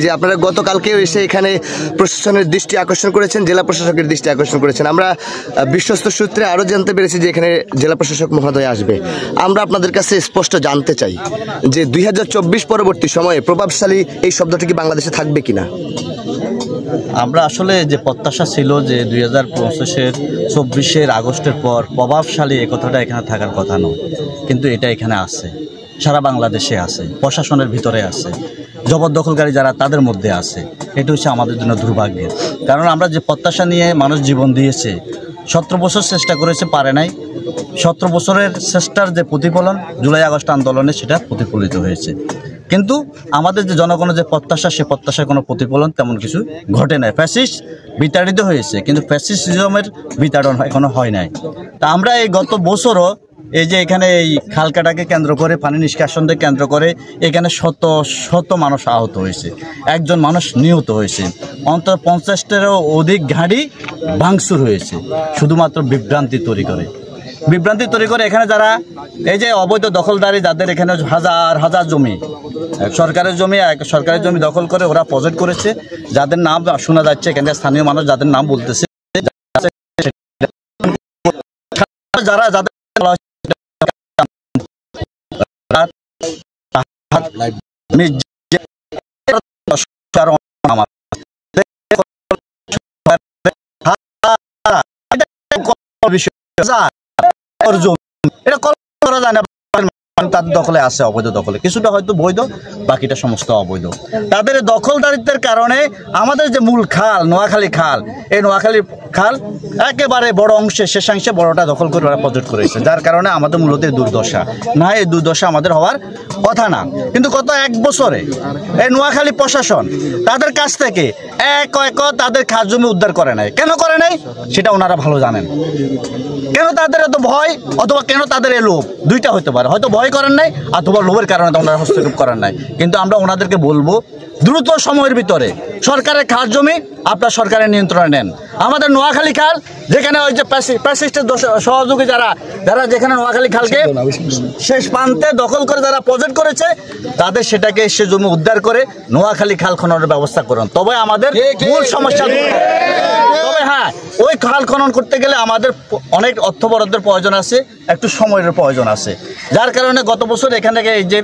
যে আপনারা গতকালকেও এসে এখানে প্রশাসনের দৃষ্টি আকর্ষণ করেছেন, জেলা প্রশাসকের দৃষ্টি আকর্ষণ করেছেন। আমরা বিশ্বস্ত সূত্রে আরও জানতে পেরেছি যে এখানে জেলা প্রশাসক মহোদয় আসবে। আমরা আপনাদের কাছে স্পষ্ট জানতে চাই যে 2024 পরবর্তী সময়ে প্রভাবশালী এই শব্দটি কি বাংলাদেশে থাকবে কিনা? আমরা আসলে যে প্রত্যাশা ছিল যে 2024 আগস্টের পর প্রভাবশালী এ কথাটা এখানে থাকার কথা নয়, কিন্তু এটা এখানে আছে, সারা বাংলাদেশে আছে, প্রশাসনের ভিতরে আছে, জবরদখলকারী যারা তাদের মধ্যে আছে। এটা হচ্ছে আমাদের জন্য দুর্ভাগ্যের, কারণ আমরা যে প্রত্যাশা নিয়ে মানুষ জীবন দিয়েছে, 17 বছর চেষ্টা করেছে, পারে নাই। 17 বছরের চেষ্টার যে প্রতিফলন জুলাই আগস্ট আন্দোলনে সেটা প্রতিফলিত হয়েছে, কিন্তু আমাদের যে জনগণের যে প্রত্যাশা, সে প্রত্যাশার কোনো প্রতিফলন তেমন কিছু ঘটে নাই। ফ্যাসিস্ট বিতাড়িত হয়েছে, কিন্তু ফ্যাসিজমের বিতাড়ন এখনো হয় নাই। তা আমরা এই গত বছরও এই যে এখানে এই খালকাটাকে কেন্দ্র করে, পানি নিষ্কাশনকে কেন্দ্র করে এখানে শত শত মানুষ আহত হয়েছে, একজন মানুষ নিহত হয়েছে, অন্তত 50টারও অধিক গাড়ি ভাঙচুর হয়েছে, শুধুমাত্র বিভ্রান্তি তৈরি করে এখানে যারা এই যে অবৈধ দখলদারি, যাদের এখানে হাজার হাজার জমি, সরকারের জমি দখল করে ওরা প্রজেক্ট করেছে, যাদের নাম শোনা যাচ্ছে, এখানে স্থানীয় মানুষ যাদের নাম বলতেছে, যারা যাদের এটা করা যায় না, তাদের দখলে আছে, অবৈধ দখলে, কিছুটা হয়তো বৈধ, বাকিটা সমস্ত অবৈধ। তাদের দখলদারিত্বের কারণে আমাদের যে মূল খাল, নোয়াখালী খাল, এই নোয়াখালী খাল একেবারে বড় অংশে, শেষাংশে বড়টা দখল করে ওরা প্রজেক্ট করেছে, যার কারণে আমাদের মূলত এই দুর্দশা না, এই দুর্দশা আমাদের হওয়ার কথা না। কিন্তু গত 1 বছরে এই নোয়াখালী প্রশাসন তাদের কাছ থেকে এক তাদের খাস জমি উদ্ধার করে নাই। কেন করে নাই সেটা ওনারা ভালো জানেন। কেন তাদের এত ভয়, অথবা কেন তাদের এই লোভ, দুইটা হতে পারে, হয়তো ভয় করেন নাই অথবা লোভের কারণে ওনারা হস্তক্ষেপ করেন নাই। কিন্তু আমরা ওনাদেরকে বলবো, দ্রুত সময়ের ভিতরে সরকারের খাস জমি আপনার সরকারের নিয়ন্ত্রণে নেন। আমাদের নোয়াখালী খাল, যেখানে ওই যে প্যাসিস্টের সহযোগী যারা যেখানে নোয়াখালী খালকে শেষ প্রান্তে দখল করে যারা প্রজেক্ট করেছে, তাদের সেটাকে সে জমি উদ্ধার করে নোয়াখালী খাল খননের ব্যবস্থা করুন, তবে আমাদের মূল সমস্যা। তবে হ্যাঁ, ওই খাল খনন করতে গেলে আমাদের অনেক অর্থ বরাদ্দের প্রয়োজন আছে, একটু সময়ের প্রয়োজন আছে, যার কারণে গত বছর এখান থেকে এই যে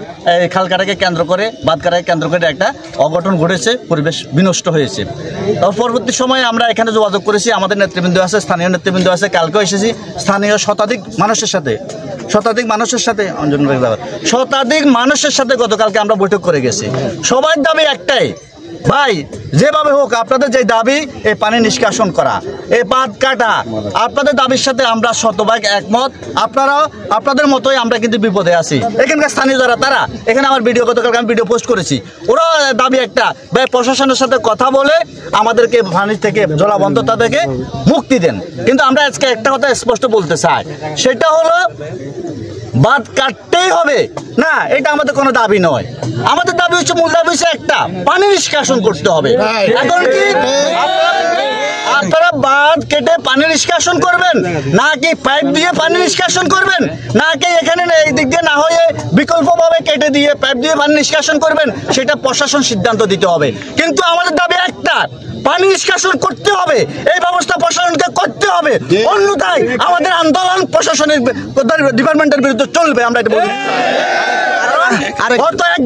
খালকাটাকে কেন্দ্র করে, বাঁধকাটাকে কেন্দ্র করে একটা অঘটন ঘটেছে, পরিবেশ বিনষ্ট হয়েছে। তবে পরবর্তী সময়ে আমরা এখানে যোগাযোগ করেছি, আমাদের নেতৃবৃন্দ আছে, স্থানীয় নেতৃবৃন্দ আছে, কালকেও এসেছি, স্থানীয় শতাধিক মানুষের সাথে গতকালকে আমরা বৈঠক করে গেছি। সবার দাবি একটাই, ভাই যেভাবে হোক আপনাদের যে দাবি, এই পানি নিষ্কাশন করা, এই বাঁধ কাটা, আপনাদের দাবির সাথে আমরা শতভাগ একমত। আপনারাও আপনাদের মতোই আমরা কিন্তু বিপদে আছি। এখানকার স্থানীয় যারা, তারা এখানে আমার গতকালকে আমি ভিডিও পোস্ট করেছি, ওরা দাবি একটা, ভাই প্রশাসনের সাথে কথা বলে আমাদেরকে পানি থেকে, জলাবদ্ধতা থেকে মুক্তি দেন। কিন্তু আমরা আজকে একটা কথা স্পষ্ট বলতে চাই, সেটা হলো বাঁধ কাটতেই হবে না, এটা আমাদের কোনো দাবি নয়। আমাদের দাবি হচ্ছে, মূল দাবি হচ্ছে একটা, পানি নিষ্কাশন করতে হবে। এখন কি আপনারা বাঁধ কেটে পানি নিষ্কাশন করবেন, নাকি পাইপ দিয়ে পানি নিষ্কাশন করবেন, নাকি এখানে এই দিক দিয়ে না হয়ে বিকল্পভাবে কেটে দিয়ে পাইপ দিয়ে পানি নিষ্কাশন করবেন, সেটা প্রশাসন সিদ্ধান্ত দিতে হবে। কিন্তু আমাদের দাবি একটা, পানি নিষ্কাশন করতে হবে, এই ব্যবস্থা প্রশাসনকে করতে হবে, অন্যথায় আমাদের আন্দোলন প্রশাসনের ডিপার্টমেন্টের বিরুদ্ধে চলবে। আমরা এটা বলি, গত এক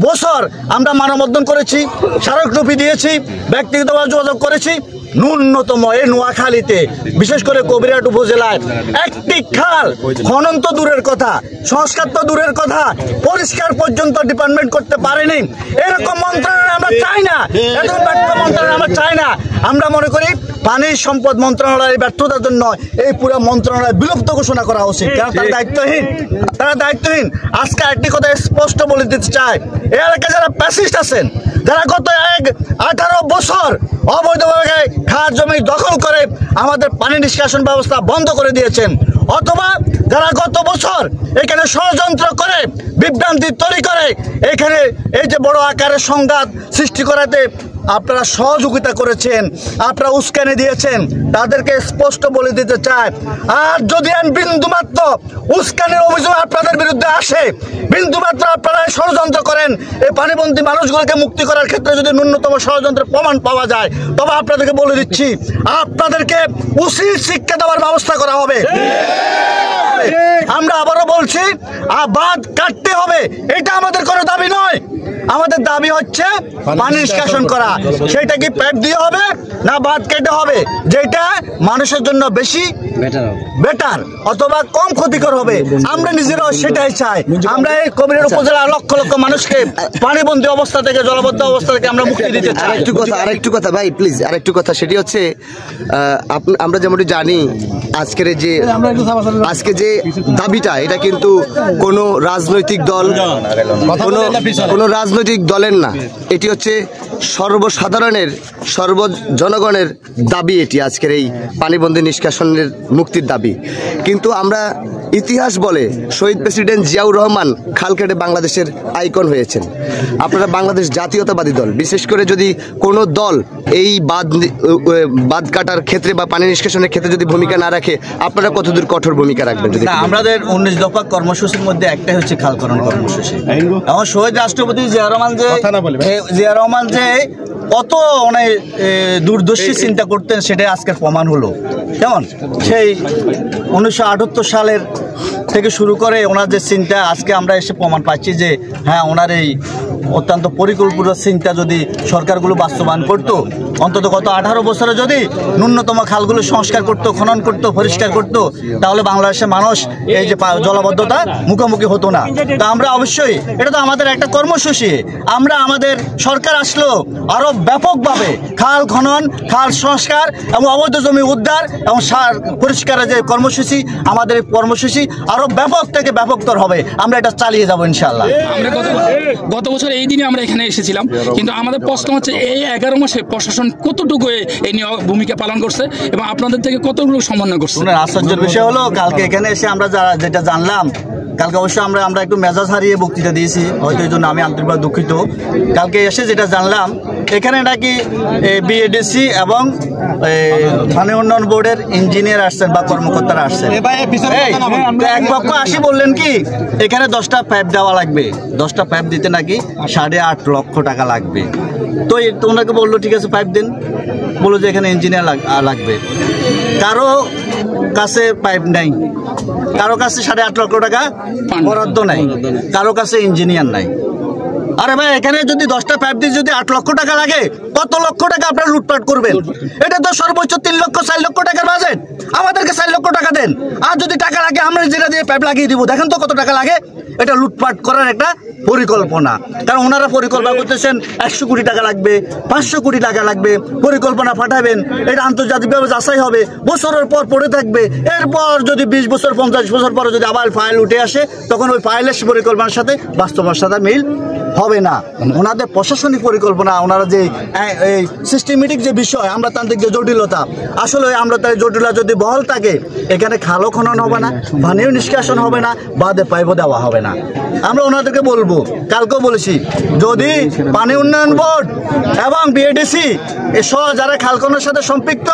বছর আমরা মানববন্ধন করেছি, স্মারকলিপি দিয়েছি, ব্যক্তিগতভাবে যোগাযোগ করেছি। ন্যূনতম এই নোয়াখালীতে, বিশেষ করে কবিরহাট উপজেলায় একটি খাল খনন তো দূরের কথা, সংস্কার তো দূরের কথা, পরিষ্কার পর্যন্ত ডিপার্টমেন্ট করতে পারেনি। এরকম মন্ত্রণালয় আমরা চাই না, এরকম ব্যর্থ মন্ত্রণালয় আমরা চাই না। আমরা মনে করি পানি সম্পদ মন্ত্রণালয়ের ব্যর্থতার জন্য এই পুরো মন্ত্রণালয় বিলুপ্ত ঘোষণা করা উচিত, কারণ তারা দায়িত্বহীন। আজকে একটি কথা স্পষ্ট বলে দিতে চাই, এই এলাকায় যারা প্যাসিস্ট আছেন, যারা গত 18 বছর অবৈধভাবে খাস জমি দখল করে আমাদের পানি নিষ্কাশন ব্যবস্থা বন্ধ করে দিয়েছেন, অথবা যারা গত বছর এখানে ষড়যন্ত্র করে বিভ্রান্তি তৈরি করে এখানে এই যে বড় আকারের সংঘাত সৃষ্টি করাতে আপনারা সহযোগিতা করেছেন, আপনারা উস্কানি দিয়েছেন, তাদেরকে স্পষ্ট বলে দিতে চাই, আর যদি বিন্দুমাত্র উস্কানির অভিযোগ আপনাদের বিরুদ্ধে আসে, বিন্দুমাত্র আপনারা ষড়যন্ত্র করেন এই পানিবন্দী মানুষগুলোকে মুক্তি করার ক্ষেত্রে যদি ন্যূনতম ষড়যন্ত্রের প্রমাণ পাওয়া যায়, তবে আপনাদেরকে বলে দিচ্ছি আপনাদেরকে উচিত শিক্ষা দেওয়ার ব্যবস্থা করা হবে। আমরা আবারও বলছি, বাঁধ কাটতে হবে, এটা আমাদের কোনো দাবি নয়। আমাদের দাবি হচ্ছে পানি নিষ্কাশন করা। সেটা কি পাইপ দিয়ে হবে না বাঁধ কেটে হবে, যেটা মানুষের জন্য বেশি বেটার অথবা কম ক্ষতিকর হবে, আমরা নিজেরাও সেটাই চাই। আমরা এই কবিরের উপজেলার লক্ষ লক্ষ মানুষকে পানিবন্দী অবস্থা থেকে, জলবদ্ধ অবস্থা থেকে আমরা মুক্তি দিতে চাই। আরেকটু কথা ভাই প্লিজ, আরেকটু কথা, সেটি হচ্ছে আমরা যেমনটি জানি আজকে যে দাবিটা, এটা কিন্তু কোনো রাজনৈতিক দল, কোনো রাজনৈতিক দলের না, এটি হচ্ছে সর্বসাধারণের, জনগণের দাবি। এটি আজকের এই পানিবন্দী নিষ্কাশনের মুক্তির দাবি। কিন্তু আমরা ইতিহাস বলে শহীদ প্রেসিডেন্ট জিয়াউর রহমান খাল কেটে বাংলাদেশের আইকন হয়েছেন। আপনারা বাংলাদেশ জাতীয়তাবাদী দল, বিশেষ করে যদি কোনো দল এই বাঁধ কাটার ক্ষেত্রে বা পানি নিষ্কাশনের ক্ষেত্রে যদি ভূমিকা না রাখে, আপনারা কতদূর কঠোর ভূমিকা রাখবেন? যদি আমাদের 19 দফা কর্মসূচির মধ্যে একটাই হচ্ছে খালকরণ কর্মসূচি। আমার শহীদ রাষ্ট্রপতি জিয়া রহমান যে কত অনেক দূরদর্শী চিন্তা করতেন, সেটাই আজকের প্রমাণ হলো। কেমন সেই 1978 সালের থেকে শুরু করে ওনার যে চিন্তা, আজকে আমরা এসে প্রমাণ পাচ্ছি যে হ্যাঁ, ওনার এই অত্যন্ত পরিকল্পিত চিন্তা যদি সরকারগুলো বাস্তবায়ন করতো, অন্তত গত 18 বছরে যদি ন্যূনতম খালগুলো সংস্কার করতো, খনন করতো, পরিষ্কার করতো, তাহলে বাংলাদেশের মানুষ এই যে জলাবদ্ধতা মুখোমুখি হতো না। তা আমরা অবশ্যই, এটা তো আমাদের একটা কর্মসূচি, আমরা আমাদের সরকার আসলো আরও ব্যাপকভাবে খাল খনন, খাল সংস্কার এবং অবৈধ জমি উদ্ধার এবং সার পরিষ্কারের যে কর্মসূচি, আমাদের এই কর্মসূচি আরও ব্যাপক থেকে ব্যাপকতর হবে। আমরা এটা চালিয়ে যাবো ইনশাআল্লাহ। আমরা গত বছর এই দিনে আমরা এখানে এসেছিলাম, কিন্তু আমাদের প্রশ্ন হচ্ছে এই 11 মাসে প্রশাসন কতটুকু এই নিয়ে ভূমিকা পালন করছে এবং আপনাদের থেকে কতটুকু সমন্বয় করছে? আশ্চর্যের বিষয় হলো, কালকে এখানে এসে আমরা যেটা জানলাম, কালকে অবশ্যই আমরা একটু মেজাজ হারিয়ে বক্তৃতা দিয়েছি, হয়তো এই জন্য আমি আন্তরিকভাবে দুঃখিত। কালকে এসে যেটা জানলাম, এখানে নাকি বিএডিসি এবং পানি উন্নয়ন বোর্ডের ইঞ্জিনিয়ার আসছেন বা কর্মকর্তারা আসছেন। এক পক্ষ আসি বললেন কি এখানে 10টা পাইপ দেওয়া লাগবে, 10টা পাইপ দিতে নাকি 8.5 লক্ষ টাকা লাগবে। তো ওনাকে বললো ঠিক আছে পাইপ দিন, বললো যে এখানে ইঞ্জিনিয়ার লাগবে। কারো কাছে পাইপ নাই, কারো কাছে 8.5 লক্ষ টাকা বরাদ্দ নাই, কারো কাছে ইঞ্জিনিয়ার নাই। আরে ভাই, এখানে যদি 10টা পাইপ দিয়ে যদি 8 লক্ষ টাকা লাগে, কত লক্ষ টাকা আপনারা লুটপাট করবেন? এটা তো সর্বোচ্চ 3 লক্ষ 4 লক্ষ টাকার বাজেট। আমাদেরকে 4 লক্ষ টাকা দেন, আর যদি টাকা লাগে আমরা যেটা দিয়ে পাইপ লাগিয়ে দিব। দেখেন তো কত টাকা লাগে। এটা লুটপাট করার একটা পরিকল্পনা, কারণ ওনারা পরিকল্পনা করতেছেন 100 কোটি টাকা লাগবে, 500 কোটি টাকা লাগবে, পরিকল্পনা পাঠাবেন, এটা আন্তর্জাতিকভাবে যাচাই হবে, বছরের পর পড়ে থাকবে। এরপর যদি 20 বছর 50 বছর পরে যদি আবার ফাইল উঠে আসে, তখন ওই ফাইলের পরিকল্পনার সাথে বাস্তবের সাথে মিল হবে না। ওনাদের প্রশাসনিক পরিকল্পনা, ওনারা যে এই সিস্টেমেটিক যে বিষয়, আমলাতান্ত্রিক যে জটিলতা, আসলে আমলাতান্ত্রিক জটিলতা যদি বহাল থাকে, এখানে খালও খনন হবে না, পানিও নিষ্কাশন হবে না, বাদে পাইপও দেওয়া হবে না। আমরা ওনাদেরকে বলবো, কালকেও বলেছি, যদি পানি উন্নয়ন বোর্ড এবং বিএডিসি এসব যারা খাল খননের সাথে সম্পৃক্ত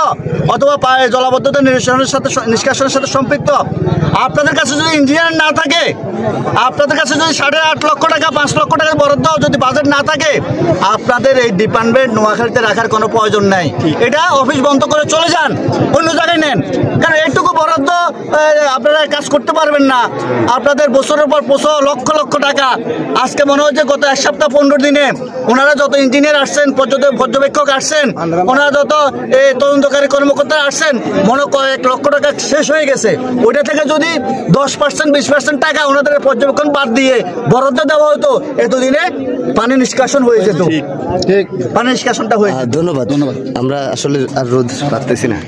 অথবা জলাবদ্ধতা নিষ্কাশনের সাথে সম্পৃক্ত, আপনাদের কাছে যদি ইঞ্জিনিয়ার না থাকে, আপনাদের কাছে যদি 8.5 লক্ষ টাকা 5 লক্ষ টাকার বরাদ্দ যদি বাজেট না থাকে, আপনাদের এই ডিপার্টমেন্ট নোয়াখালীতে রাখার কোনো প্রয়োজন নাই। এটা অফিস বন্ধ করে চলে যান, অন্য জায়গায় নেন, কারণ এইটুকু বরাদ্দ আপনারা কাজ করতে পারবেন না। আপনাদের বছরের পর বছর লক্ষ লক্ষ টাকা, আজকে মনে হচ্ছে গত 1 সপ্তাহ 15 দিনে ওনারা যত ইঞ্জিনিয়ার আসছেন, পর্যবেক্ষক আসছেন, ওনারা যত এই তদন্তকারী কর্মকর্তা আসছেন, মনে কয়েক লক্ষ টাকা শেষ হয়ে গেছে। ওইটা থেকে যদি 10% 20% টাকা ওনাদের পর্যবেক্ষণ বাদ দিয়ে বরাদ্দ দেওয়া হতো, এতদিনে পানি নিষ্কাশন হয়ে যেত। পানি নিষ্কাশনটা হয়ে। ধন্যবাদ। আমরা আসলে আর রোদ পাচ্ছি না।